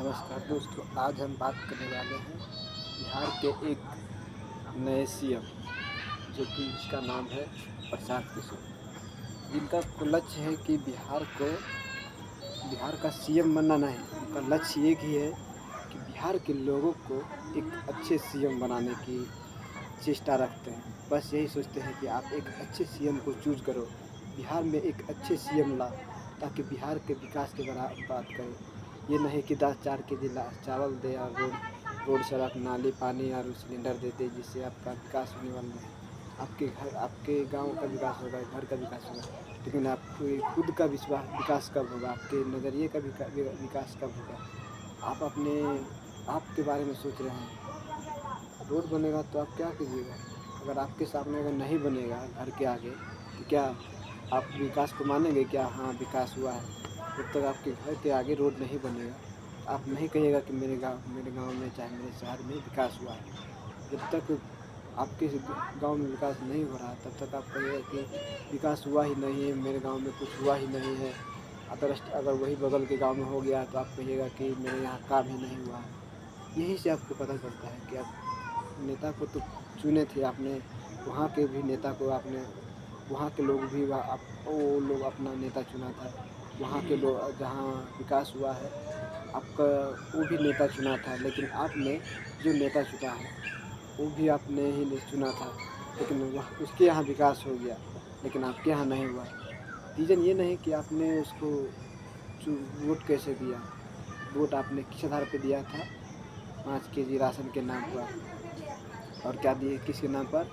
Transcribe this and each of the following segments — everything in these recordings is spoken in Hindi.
नमस्कार दोस्तों, आज हम बात करने वाले हैं बिहार के एक नए सीएम जो कि जिसका नाम है प्रशांत किशोर, जिनका लक्ष्य है कि बिहार का सीएम बनना नहीं, उनका लक्ष्य एक ही है कि बिहार के लोगों को एक अच्छे सीएम बनाने की चेष्टा रखते हैं। बस यही सोचते हैं कि आप एक अच्छे सीएम को चूज़ करो, बिहार में एक अच्छे सीएम ला ताकि बिहार के विकास के बात करें। ये नहीं कि 10 4 केजी चावल दे और रोड सड़क नाली पानी और सिलेंडर दे दे जिससे आपका विकास होने वाला नहीं। आपके गांव का विकास होगा, घर का विकास होगा, लेकिन आपके खुद का विकास कब होगा, आपके नज़रिए का विकास कब होगा। आप आपके बारे में सोच रहे हैं। रोड बनेगा तो आप क्या कीजिएगा? अगर आपके सामने अगर नहीं बनेगा घर के आगे, तो क्या आप विकास को मानेंगे? क्या हाँ विकास हुआ है? जब तक आपके घर के आगे रोड नहीं बनेगा, आप नहीं कहिएगा कि मेरे गांव में चाहे मेरे शहर में विकास हुआ है। जब तक आपके गांव में विकास नहीं हो रहा, तब तक आप कहिएगा कि विकास हुआ ही नहीं है, मेरे गांव में कुछ हुआ ही नहीं है। अगर वही बगल के गांव में हो गया तो आप कहिएगा कि मेरे यहाँ काम ही नहीं हुआ है। यहीं से आपको पता चलता है कि आप नेता को तो चुने थे आपने, वहाँ के भी नेता को आपने, वहाँ के लोग भी वो लोग अपना नेता चुना था। वहाँ के लोग जहाँ विकास हुआ है आपका वो भी नेता चुना था, लेकिन आपने जो नेता चुना है वो भी आपने ही नहीं चुना था, लेकिन वह उसके यहाँ विकास हो गया, लेकिन आपके यहाँ नहीं हुआ। रीज़न ये नहीं कि आपने उसको वोट कैसे दिया। वोट आपने किस आधार पे दिया था? 5 केजी राशन के नाम पर। और क्या दिए किसके नाम पर?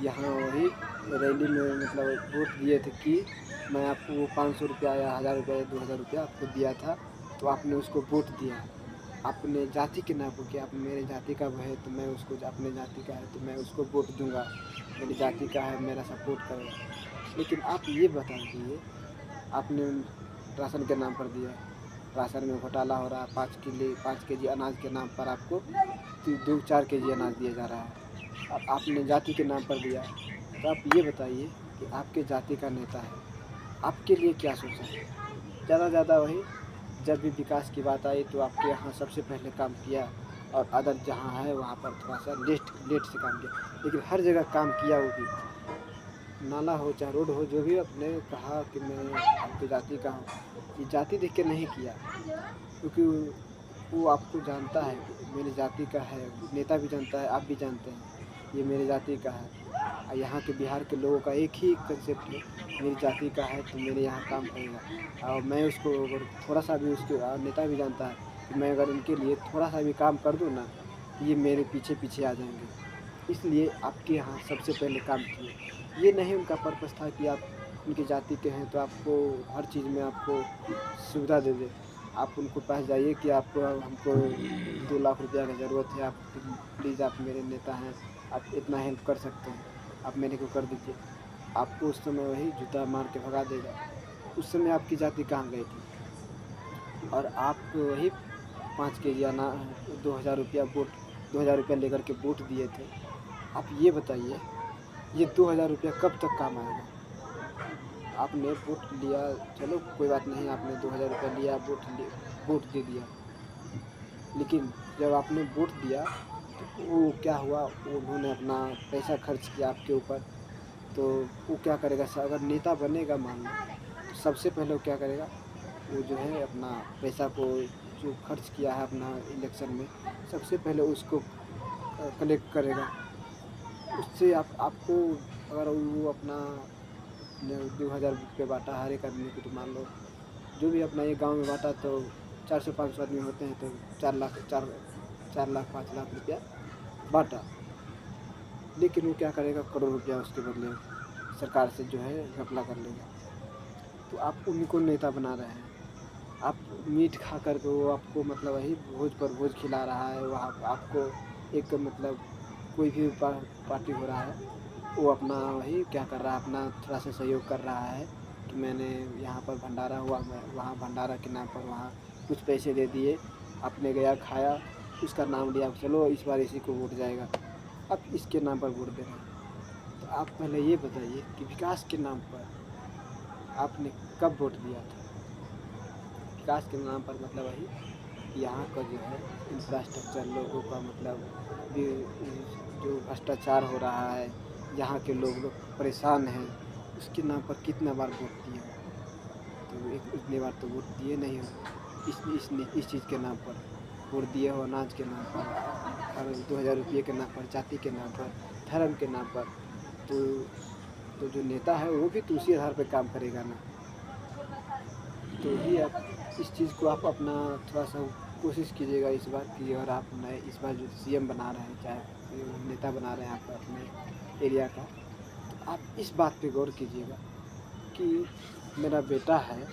यहाँ वही रैली में मतलब वोट दिए थे कि मैं आपको वो 500 रुपया या 1000 रुपया या 2000 रुपया आपको दिया था, तो आपने उसको वोट दिया। अपने जाति के नाम पर कि आप मेरे जाति का है तो मैं उसको, अपने जाति का है तो मैं उसको वोट दूंगा, मेरी जाति का है मेरा सपोर्ट करेगा। लेकिन आप ये बता दीजिए, आपने राशन के नाम पर दिया, राशन में घोटाला हो रहा है। 5 केजी अनाज के नाम पर आपको 2 4 केजी अनाज दिया जा रहा है। अब आपने जाति के नाम पर दिया, तो आप ये बताइए कि आपके जाति का नेता है, आपके लिए क्या सोचा है? ज़्यादा वही जब भी विकास की बात आई तो आपके यहाँ सबसे पहले काम किया, और अदर जहाँ है वहाँ पर थोड़ा सा लेट से काम किया, लेकिन हर जगह काम किया। वो भी नाला हो चाहे रोड हो, जो भी आपने कहा कि मैं आपकी जाति का हूँ, ये जाति देख के नहीं किया, क्योंकि वो आपको जानता है मेरी जाति का है। नेता भी जानता है, आप भी जानते हैं ये मेरे जाति का है। और यहाँ के बिहार के लोगों का एक ही कंसेप्ट है, मेरी जाति का है तो मेरे यहाँ काम करेगा। और मैं उसको अगर थोड़ा सा भी, उसके नेता भी जानता है कि मैं अगर इनके लिए थोड़ा सा भी काम कर दूँ ना, तो ये मेरे पीछे पीछे आ जाएंगे। इसलिए आपके यहाँ सबसे पहले काम किए। ये नहीं उनका पर्पस था कि आप उनकी जाति के हैं तो आपको हर चीज़ में आपको सुविधा दे दे। आप उनको पास जाइए कि आपको हमको 2 लाख रुपया की ज़रूरत है, आप प्लीज़ आप मेरे नेता हैं, आप इतना हेल्प कर सकते हैं, आप मेरे को कर दीजिए। आपको उस समय वही जूता मार के भगा देगा। उस समय आपकी जाति कहाँ गई थी? और आप वही 5 केजी 2000 रुपया वोट, 2000 रुपया लेकर के वोट दिए थे। आप ये बताइए, ये 2000 रुपया कब तक काम आएगा? आपने वोट लिया, चलो कोई बात नहीं, आपने 2000 रुपया लिया, वोट दे दिया, लेकिन जब आपने वोट दिया तो वो क्या हुआ? उन्होंने अपना पैसा खर्च किया आपके ऊपर, तो वो क्या करेगा? अगर नेता बनेगा मान लो, तो सबसे पहले वो क्या करेगा? वो जो है अपना पैसा को जो खर्च किया है अपना इलेक्शन में, सबसे पहले उसको कलेक्ट करेगा। उससे आपको अगर वो अपना 2000 रुपये बांटा हर एक आदमी को, तो मान लो जो भी अपना ये गांव में बांटा तो 400 500 आदमी होते हैं, तो 4 लाख 5 लाख रुपया बांटा। लेकिन वो क्या करेगा? करोड़ रुपया उसके बदले सरकार से जो है घपला कर लेगा। तो आप उनको नेता बना रहे हैं। आप मीट खा कर के वो आपको मतलब वही भोज पर भोज खिला रहा है। वहाँ आपको एक मतलब कोई भी पार्टी हो रहा है, वो अपना वही क्या कर रहा है, अपना थोड़ा सा सहयोग कर रहा है कि मैंने यहाँ पर भंडारा हुआ, मैं वहाँ भंडारा के नाम पर वहाँ कुछ पैसे दे दिए, आपने गया खाया, उसका नाम लिया, चलो इस बार इसी को वोट जाएगा। आप इसके नाम पर वोट दे रहे हैं। तो आप पहले ये बताइए कि विकास के नाम पर आपने कब वोट दिया था? विकास के नाम पर मतलब वही यहाँ का जो है इंफ्रास्ट्रक्चर लोगों का मतलब जो भ्रष्टाचार हो रहा है, यहाँ के लोग परेशान हैं, उसके नाम पर कितना बार वोट दिए हो? तो एक इतनी बार तो वोट दिए नहीं हो। इस चीज़ के नाम पर वोट दिए हो, अनाज के नाम पर और 2000 रुपये के नाम पर, जाति के नाम पर, धर्म के नाम पर। तो जो नेता है वो भी तो उसी आधार पर काम करेगा ना। तो ही आप इस चीज़ को आप अपना थोड़ा-सा कोशिश कीजिएगा इस बार कि अगर आप नए इस बार जो सीएम बना रहे हैं, चाहे नेता बना रहे हैं आप अपने एरिया का, तो आप इस बात पे गौर कीजिएगा कि मेरा बेटा है,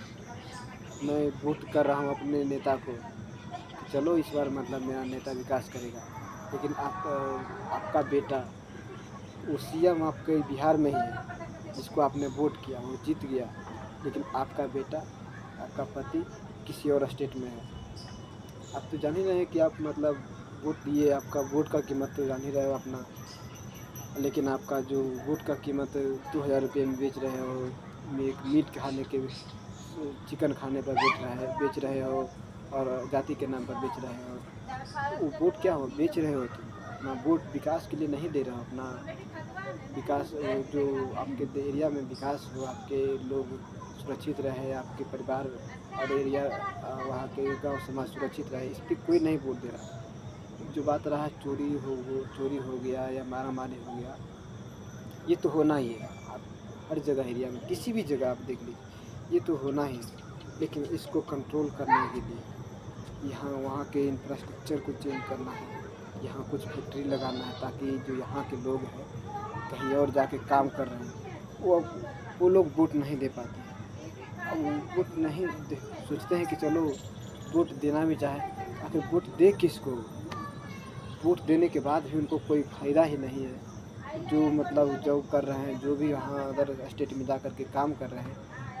मैं वोट कर रहा हूँ अपने नेता को, कि चलो इस बार मतलब मेरा नेता विकास करेगा। लेकिन आपका बेटा वो सीएम आपके बिहार में ही है, जिसको आपने वोट किया वो जीत गया, लेकिन आपका बेटा, आपका पति किसी और स्टेट में है। आप तो जान ही रहे हैं कि आप मतलब वोट दिए, आपका वोट का कीमत तो जान ही रहे हो अपना, लेकिन आपका जो वोट का कीमत 2000 रुपये में बेच रहे हो, मीट खाने के चिकन खाने पर बेच रहे हो और जाति के नाम पर बेच रहे हो। वो वोट क्या हो बेच रहे हो तुम? अपना वोट विकास के लिए नहीं दे रहे हो। अपना विकास जो आपके एरिया में विकास हो, आपके लोग सुरक्षित रहे, आपके परिवार और एरिया वहाँ के गांव समाज सुरक्षित रहे, इस पर कोई नहीं वोट दे रहा। जो बात रहा चोरी हो गया या मारामारी हो गया, ये तो होना ही है। आप हर जगह एरिया में किसी भी जगह आप देख लीजिए, ये तो होना ही है। लेकिन इसको कंट्रोल करने के लिए यहाँ वहाँ के इंफ्रास्ट्रक्चर को चेंज करना है, यहाँ कुछ फैक्ट्री लगाना है, ताकि जो यहाँ के लोग हैं कहीं और जाके काम कर रहे हैं, वो लोग वोट नहीं दे पाते हैं। अब वो वोट नहीं सोचते हैं कि चलो वोट देना भी चाहे, आखिर वोट दे किसको? वोट देने के बाद भी उनको कोई फ़ायदा ही नहीं है। जो मतलब जॉब कर रहे हैं, जो भी वहाँ अदर स्टेट में जा कर के काम कर रहे हैं,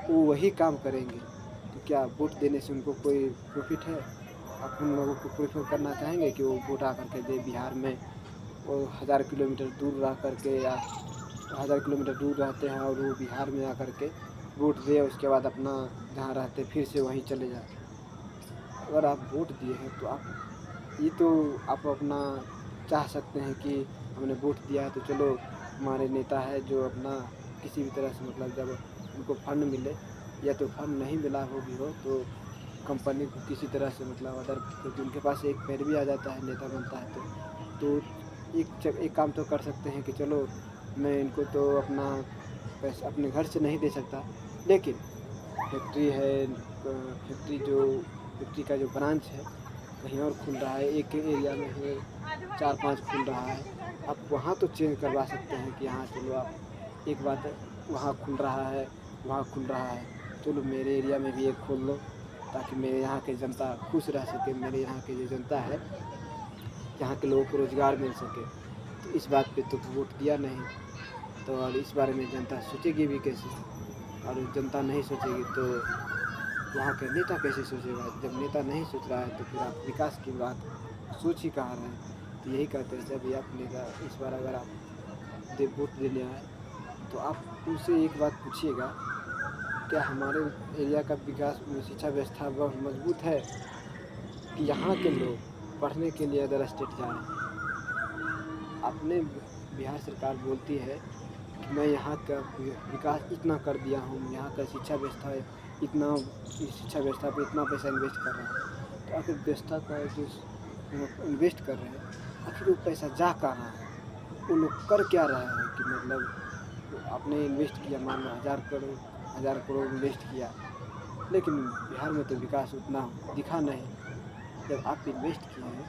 वो वही काम करेंगे। तो क्या वोट देने से उनको कोई प्रॉफिट है? आप उन लोगों को प्रेफर करना चाहेंगे कि वो वोट आकर के दे बिहार में? वो 1000 किलोमीटर दूर रह कर के या 1000 किलोमीटर दूर रहते हैं और वो बिहार में आकर के वोट दे, उसके बाद अपना जहाँ रहते फिर से वहीं चले जाए। अगर आप वोट दिए हैं तो आप अपना चाह सकते हैं कि हमने वोट दिया है तो चलो हमारे नेता है जो अपना किसी भी तरह से मतलब जब उनको फंड मिले, या तो फंड नहीं मिला हो तो कंपनी को किसी तरह से मतलब अदर, क्योंकि उनके पास एक पैरवी आ जाता है नेता बनता है तो एक काम तो कर सकते हैं कि चलो मैं इनको तो अपना पैसा अपने घर से नहीं दे सकता, लेकिन फैक्ट्री है, फैक्ट्री का जो ब्रांच है कहीं और खुल रहा है, एक एरिया में है 4-5 खुल रहा है, आप वहाँ तो चेंज करवा सकते हैं कि हाँ चलो आप एक बात है, वहाँ खुल रहा है, चलो मेरे एरिया में भी एक खोल लो, ताकि मेरे यहाँ के जनता खुश रह सके, मेरे यहाँ की जो जनता है, यहाँ के लोगों को रोज़गार मिल सके। तो इस बात पे तो वोट दिया नहीं, तो और इस बारे में जनता सोचेगी भी कैसे? और जनता नहीं सोचेगी तो वहाँ के नेता कैसे सोचेगा? जब नेता नहीं सोच रहा है तो फिर आप विकास की बात सोच ही कहाँ रहे हैं? तो यही कहते हैं जब आप नेता इस बार अगर आप वोट देने आए तो आप उनसे एक बात पूछिएगा, क्या हमारे एरिया का विकास शिक्षा व्यवस्था बहुत मजबूत है कि यहाँ के लोग पढ़ने के लिए अदर स्टेट जा रहे हैं? अपने बिहार सरकार बोलती है कि मैं यहाँ का विकास इतना कर दिया हूँ, यहाँ का शिक्षा व्यवस्था पे इतना पैसा इन्वेस्ट कर रहा हूँ, तो आखिर व्यवस्था का जो इन्वेस्ट कर रहे हैं, आखिर वो पैसा जा कहाँ है? वो लोग कर क्या रहे हैं कि मतलब आपने इन्वेस्ट किया, मान लो 1000 करोड़ इन्वेस्ट किया, लेकिन बिहार में तो विकास उतना दिखा नहीं। जब आप इन्वेस्ट किए हैं,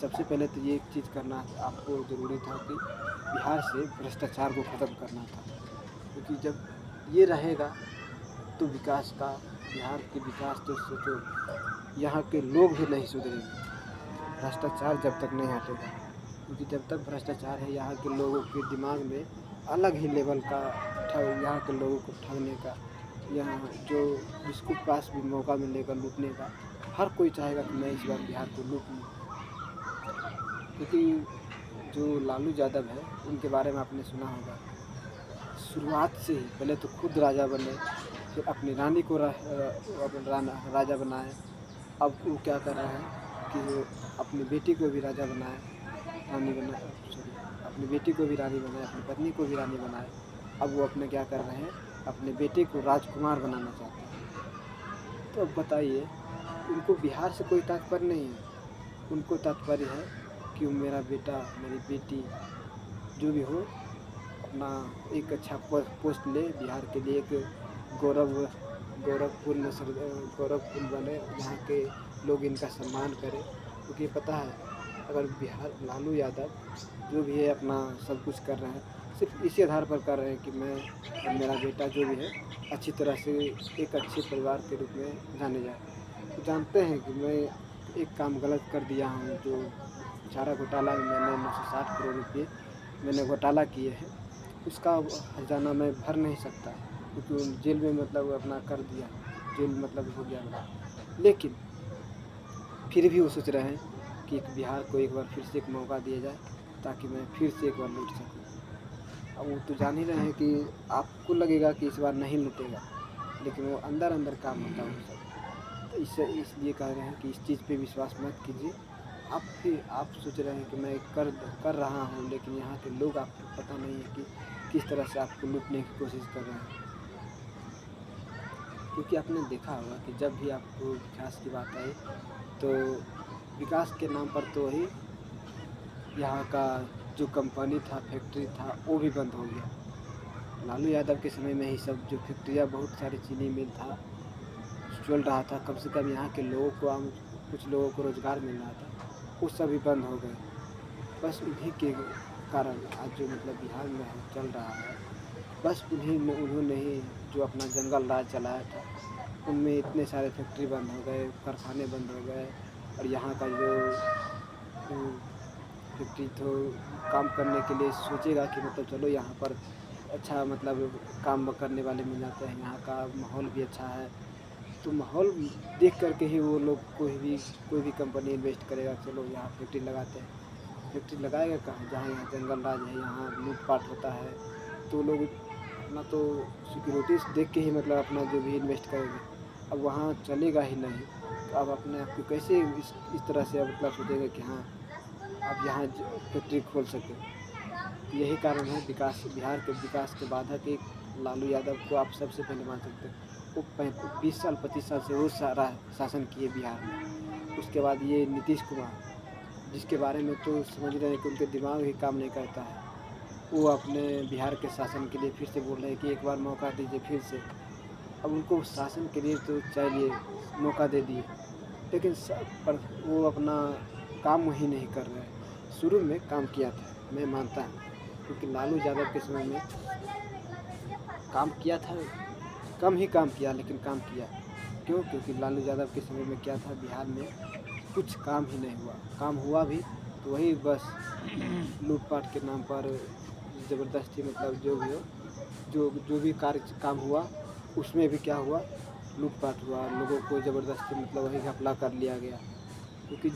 सबसे पहले तो ये एक चीज़ करना आपको ज़रूरी था कि बिहार से भ्रष्टाचार को ख़त्म करना था, क्योंकि जब ये रहेगा तो बिहार के विकास तो सोचो, यहाँ के लोग भी नहीं सुधरेंगे। भ्रष्टाचार जब तक नहीं हटेगा, क्योंकि जब तक भ्रष्टाचार है, यहाँ के लोगों के दिमाग में अलग ही लेवल का यहाँ के लोगों को ठगने का, यहाँ जो जिसको पास भी मौका मिलेगा लूटने का, हर कोई चाहेगा कि मैं इस बार बिहार को लूट लूँ। क्योंकि जो लालू यादव है उनके बारे में आपने सुना होगा, शुरुआत से ही पहले तो खुद राजा बने, फिर अपनी रानी को राजा बनाए, अब वो क्या कर रहा है कि वो अपनी बेटी को भी राजा बनाए, रानी बनाए, सॉरी, अपनी बेटी को भी रानी बनाए, अपनी पत्नी को भी रानी बनाए। अब वो अपने क्या कर रहे हैं, अपने बेटे को राजकुमार बनाना चाहते हैं। तो अब बताइए, उनको बिहार से कोई तात्पर्य नहीं है। उनको तात्पर्य है कि मेरा बेटा, मेरी बेटी जो भी हो, अपना एक अच्छा पोस्ट ले, बिहार के लिए एक गौरव गौरवपूर्ण गौरवपूर्ण बने, यहाँ के लोग इनका सम्मान करें। क्योंकि पता है, अगर बिहार लालू यादव जो भी है अपना सब कुछ कर रहे हैं, सिर्फ इसी आधार पर कर रहे हैं कि मैं और मेरा बेटा जो भी है अच्छी तरह से एक अच्छे परिवार के रूप में जाने जाए। तो जानते हैं कि मैं एक काम गलत कर दिया हूँ, जो चारा घोटाला में मैंने 960 करोड़ रुपये मैंने घोटाला किए हैं, उसका हर्जाना मैं भर नहीं सकता, क्योंकि जेल में मतलब अपना कर दिया, जेल मतलब हो गया मेरा। लेकिन फिर भी वो सोच रहे हैं कि बिहार को एक बार फिर से एक मौका दिया जाए, ताकि मैं फिर से एक बार लूट सकूँ। अब वो तो जान ही रहे हैं कि आपको लगेगा कि इस बार नहीं लूटेगा, लेकिन वो अंदर अंदर काम होता है वो सब। तो इसलिए कह रहे हैं कि इस चीज़ पे विश्वास मत कीजिए। आप सोच रहे हैं कि मैं कर रहा हूँ, लेकिन यहाँ के लोग, आपको पता नहीं है कि किस तरह से आपको लूटने की कोशिश कर रहे हैं। क्योंकि आपने देखा होगा कि जब भी आपको विकास की बात आई, तो विकास के नाम पर तो वही यहाँ का जो कंपनी था, फैक्ट्री था, वो भी बंद हो गया। लालू यादव के समय में ही सब जो फैक्ट्रियाँ, बहुत सारी चीनी मिल था, चल रहा था, कम से कम यहाँ के लोगों को, कुछ लोगों को रोज़गार मिल रहा था, वो सभी बंद हो गए। बस उन्हीं के कारण आज जो मतलब बिहार में चल रहा है, बस उन्होंने ही जो अपना जंगल राज चलाया था, उनमें इतने सारे फैक्ट्री बंद हो गए, कारखाने बंद हो गए। और यहाँ का जो फैक्ट्री तो काम करने के लिए सोचेगा कि मतलब चलो यहाँ पर अच्छा मतलब काम करने वाले मिल जाते हैं, यहाँ का माहौल भी अच्छा है। तो माहौल देख करके ही वो लोग कोई भी कंपनी इन्वेस्ट करेगा, चलो यहाँ फैक्ट्री लगाते हैं। फैक्ट्री लगाएगा कहाँ, जहाँ यहाँ जंगल राज है, यहाँ लूटपाट होता है, तो लोग अपना तो सिक्योरिटीज़ देख के ही मतलब अपना जो भी इन्वेस्ट करेंगे। अब वहाँ चलेगा ही नहीं, तो अब अपने आप को कैसे इस तरह से अब मतलब सोचेंगे कि हाँ अब यहाँ फैक्ट्री खोल सकें। यही कारण है बिहार के विकास के बाधक एक लालू यादव को आप सबसे पहले मान सकते हैं। वो 20 साल 25 साल से वो सारा शासन किए बिहार में। उसके बाद ये नीतीश कुमार, जिसके बारे में तो समझ रहे हैं कि उनके दिमाग ही काम नहीं करता है, वो अपने बिहार के शासन के लिए फिर से बोल रहे हैं कि एक बार मौका दीजिए फिर से। अब उनको शासन के लिए तो चाहिए, मौका दे दिए, लेकिन पर वो अपना काम वही नहीं कर रहे हैं। शुरू में काम किया था, मैं मानता हूँ, क्योंकि लालू यादव के समय में काम किया था, कम ही काम किया लेकिन काम किया। क्यों? क्योंकि लालू यादव के समय में क्या था, बिहार में कुछ काम ही नहीं हुआ, काम हुआ भी तो वही बस लूटपाट के नाम पर ज़बरदस्ती, मतलब जो भी हो, जो भी काम हुआ, उसमें भी क्या हुआ, लूटपाट हुआ, लोगों को ज़बरदस्ती मतलब वही घपला कर लिया गया। क्योंकि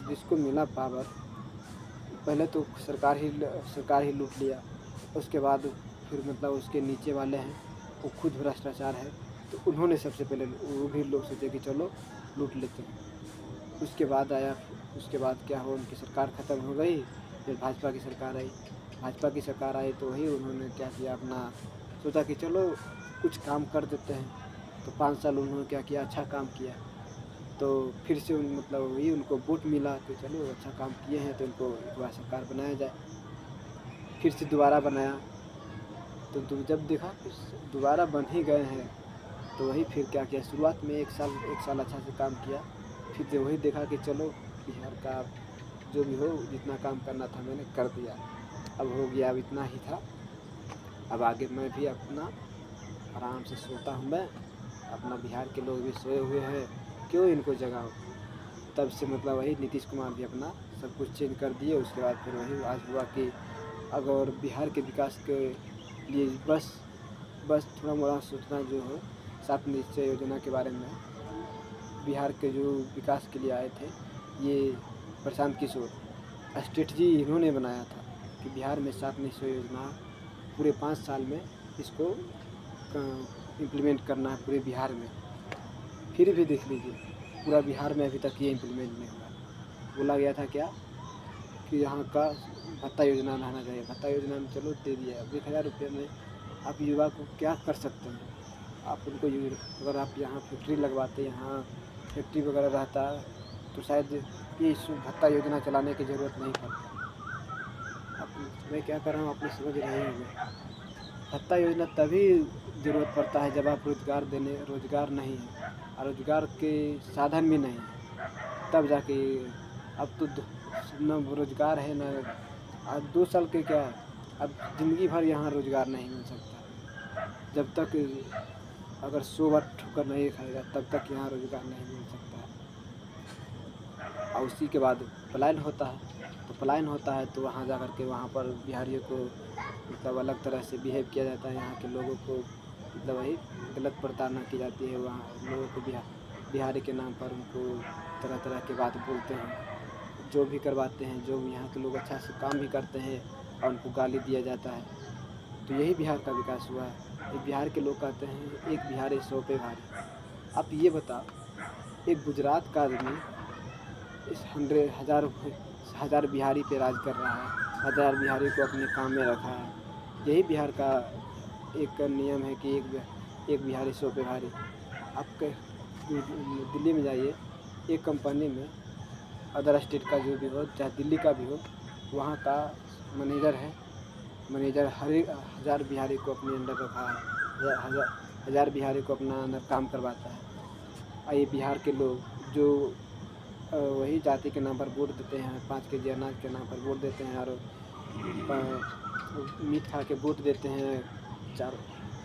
जिसको मिला पावर, पहले तो सरकार ही लूट लिया, उसके बाद फिर मतलब उसके नीचे वाले हैं, वो खुद भ्रष्टाचार है, तो उन्होंने सबसे पहले वो भी लोग सोचे कि चलो लूट लेते हैं। उसके बाद क्या हुआ, उनकी सरकार ख़त्म हो गई, फिर भाजपा की सरकार आई तो वही उन्होंने क्या किया, अपना सोचा कि चलो कुछ काम कर देते हैं। तो 5 साल उन्होंने क्या किया, अच्छा काम किया, तो फिर से मतलब वही उनको वोट मिला कि चलो अच्छा काम किए हैं तो इनको एक बार सरकार बनाया जाए। फिर से दोबारा बनाया, तो जब देखा कि दोबारा बन ही गए हैं, तो वही फिर क्या किया, शुरुआत में एक साल अच्छा से काम किया, फिर जब वही देखा कि चलो बिहार का जो भी हो, जितना काम करना था मैंने कर दिया, अब हो गया, अब इतना ही था, अब आगे मैं भी अपना आराम से सोता हूँ, मैं अपना बिहार के लोग भी सोए हुए हैं, क्यों इनको जगाओ। तब से मतलब वही नीतीश कुमार भी अपना सब कुछ चेंज कर दिए। उसके बाद फिर वही आज हुआ कि अगर बिहार के विकास के लिए बस थोड़ा मोड़ा सोचना जो हो, 7 निश्चय योजना के बारे में, बिहार के जो विकास के लिए आए थे ये प्रशांत किशोर, स्ट्रेटजी इन्होंने बनाया था कि बिहार में 7 निश्चय योजना पूरे 5 साल में इसको इम्प्लीमेंट करना है पूरे बिहार में। फिर भी देख लीजिए पूरा बिहार में अभी तक ये इम्प्लीमेंट नहीं हुआ। बोला गया था क्या कि यहाँ का भत्ता योजना रहना चाहिए, भत्ता योजना में चलो दे दिया। अब 1,000 रुपये में आप युवा को क्या कर सकते हैं? आप उनको अगर आप यहाँ फैक्ट्री लगवाते, यहाँ फैक्ट्री वगैरह रहता तो शायद ये भत्ता योजना चलाने की ज़रूरत नहीं पड़ती। अब मैं क्या कर रहा हूँ आपने समझ रहे होंगे। भत्ता योजना तभी ज़रूरत पड़ता है जब आप रोज़गार नहीं है और रोज़गार के साधन भी नहीं है, तब जाके। अब तो न रोज़गार है न, अब 2 साल के क्या, अब ज़िंदगी भर यहाँ रोज़गार नहीं मिल सकता। जब तक अगर 100 बार ठोकर नहीं खाएगा तब तक यहाँ रोज़गार नहीं मिल सकता है। और उसी के बाद पलायन होता है, तो वहाँ जा कर के वहाँ पर बिहारियों को मतलब अलग तरह से बिहेव किया जाता है। यहाँ के लोगों को मतलब वही गलत प्रताड़ना की जाती है। वहाँ लोगों को बिहारी के नाम पर उनको तरह तरह की बात बोलते हैं, जो भी करवाते हैं, जो यहाँ के लोग अच्छा से काम भी करते हैं और उनको गाली दिया जाता है। तो यही बिहार का विकास हुआ है। ये बिहार के लोग कहते हैं एक बिहारी 100 पे भारी। आप ये बताओ, एक गुजरात का आदमी इस हज़ार बिहारी पे राज कर रहा है, 1000 बिहारी को अपने काम में रखा है। यही बिहार का एक नियम है कि एक बिहारी 100 पे भारी। आप दिल्ली में जाइए, एक कंपनी में अदर स्टेट का जो भी हो, चाहे दिल्ली का भी हो, वहाँ का मैनेजर है, मैनेजर हर 1000 बिहारी को अपने अंडर रखा है, 1000 बिहारी को अपना अंदर काम करवाता है। और ये बिहार के लोग जो वही जाति के नाम पर वोट देते हैं, 5 केजी अनाज के नाम पर वोट देते हैं और मीट खा के वोट देते हैं।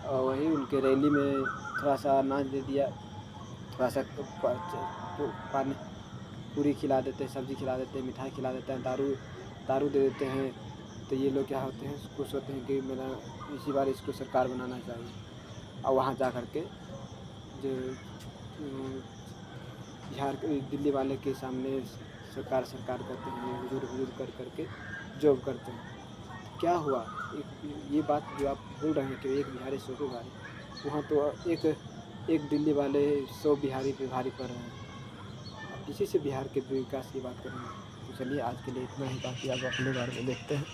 वही उनके रैली में थोड़ा सा अनाज दे दिया, थोड़ा सा पानी पूरी खिला देते हैं, सब्ज़ी खिला देते हैं, मिठाई खिला देते हैं, दारू दे देते हैं। तो ये लोग क्या होते हैं, खुश होते हैं कि मेरा इसी बार इसको सरकार बनाना चाहिए। और वहाँ जा कर के जो बिहार दिल्ली वाले के सामने सरकार करते हैं, हुजूर कर के जॉब करते हैं। क्या हुआ, ये बात जो आप बोल रहे हैं कि एक बिहारी 100 पे भारी, वहाँ तो एक दिल्ली वाले 100 बिहारी पे भारी पड़ रहे हैं। इसी से बिहार के विकास की बात करेंगे। तो चलिए आज के लिए इतना ही, बाकी आप अपने बारे में देखते हैं।